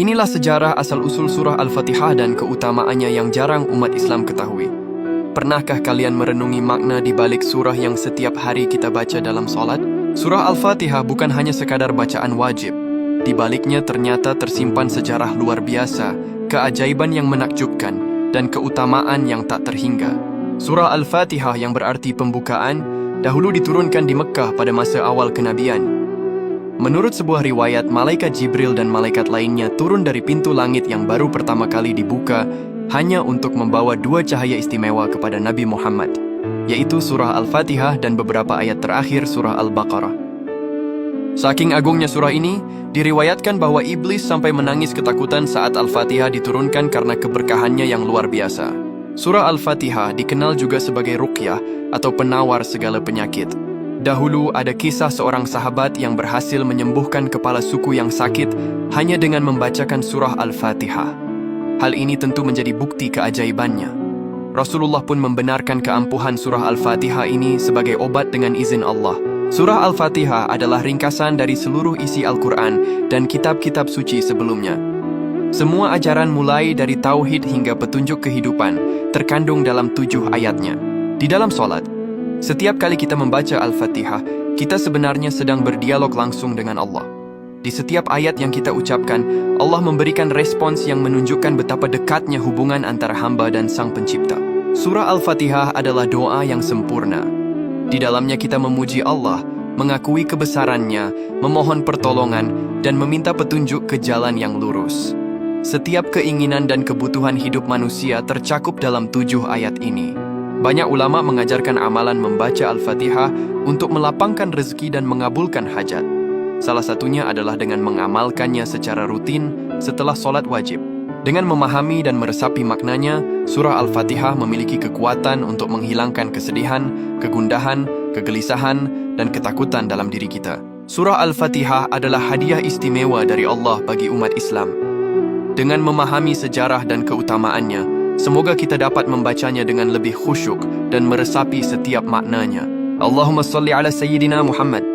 Inilah sejarah asal-usul surah Al-Fatihah dan keutamaannya yang jarang umat Islam ketahui. Pernahkah kalian merenungi makna di balik surah yang setiap hari kita baca dalam solat? Surah Al-Fatihah bukan hanya sekadar bacaan wajib. Di baliknya ternyata tersimpan sejarah luar biasa, keajaiban yang menakjubkan, dan keutamaan yang tak terhingga. Surah Al-Fatihah yang berarti pembukaan, dahulu diturunkan di Mekah pada masa awal kenabian. Menurut sebuah riwayat, malaikat Jibril dan malaikat lainnya turun dari pintu langit yang baru pertama kali dibuka hanya untuk membawa dua cahaya istimewa kepada Nabi Muhammad, yaitu surah Al-Fatihah dan beberapa ayat terakhir surah Al-Baqarah. Saking agungnya surah ini, diriwayatkan bahwa iblis sampai menangis ketakutan saat Al-Fatihah diturunkan karena keberkahannya yang luar biasa. Surah Al-Fatihah dikenal juga sebagai ruqyah atau penawar segala penyakit. Dahulu ada kisah seorang sahabat yang berhasil menyembuhkan kepala suku yang sakit hanya dengan membacakan surah Al-Fatihah. Hal ini tentu menjadi bukti keajaibannya. Rasulullah pun membenarkan keampuhan surah Al-Fatihah ini sebagai obat dengan izin Allah. Surah Al-Fatihah adalah ringkasan dari seluruh isi Al-Quran dan kitab-kitab suci sebelumnya. Semua ajaran mulai dari tauhid hingga petunjuk kehidupan terkandung dalam 7 ayatnya. Di dalam solat, setiap kali kita membaca Al-Fatihah, kita sebenarnya sedang berdialog langsung dengan Allah. Di setiap ayat yang kita ucapkan, Allah memberikan respons yang menunjukkan betapa dekatnya hubungan antara hamba dan Sang Pencipta. Surah Al-Fatihah adalah doa yang sempurna. Di dalamnya kita memuji Allah, mengakui kebesarannya, memohon pertolongan, dan meminta petunjuk ke jalan yang lurus. Setiap keinginan dan kebutuhan hidup manusia tercakup dalam 7 ayat ini. Banyak ulama mengajarkan amalan membaca Al-Fatihah untuk melapangkan rezeki dan mengabulkan hajat. Salah satunya adalah dengan mengamalkannya secara rutin setelah solat wajib. Dengan memahami dan meresapi maknanya, surah Al-Fatihah memiliki kekuatan untuk menghilangkan kesedihan, kegundahan, kegelisahan, dan ketakutan dalam diri kita. Surah Al-Fatihah adalah hadiah istimewa dari Allah bagi umat Islam. Dengan memahami sejarah dan keutamaannya, semoga kita dapat membacanya dengan lebih khusyuk dan meresapi setiap maknanya. Allahumma salli ala Sayyidina Muhammad.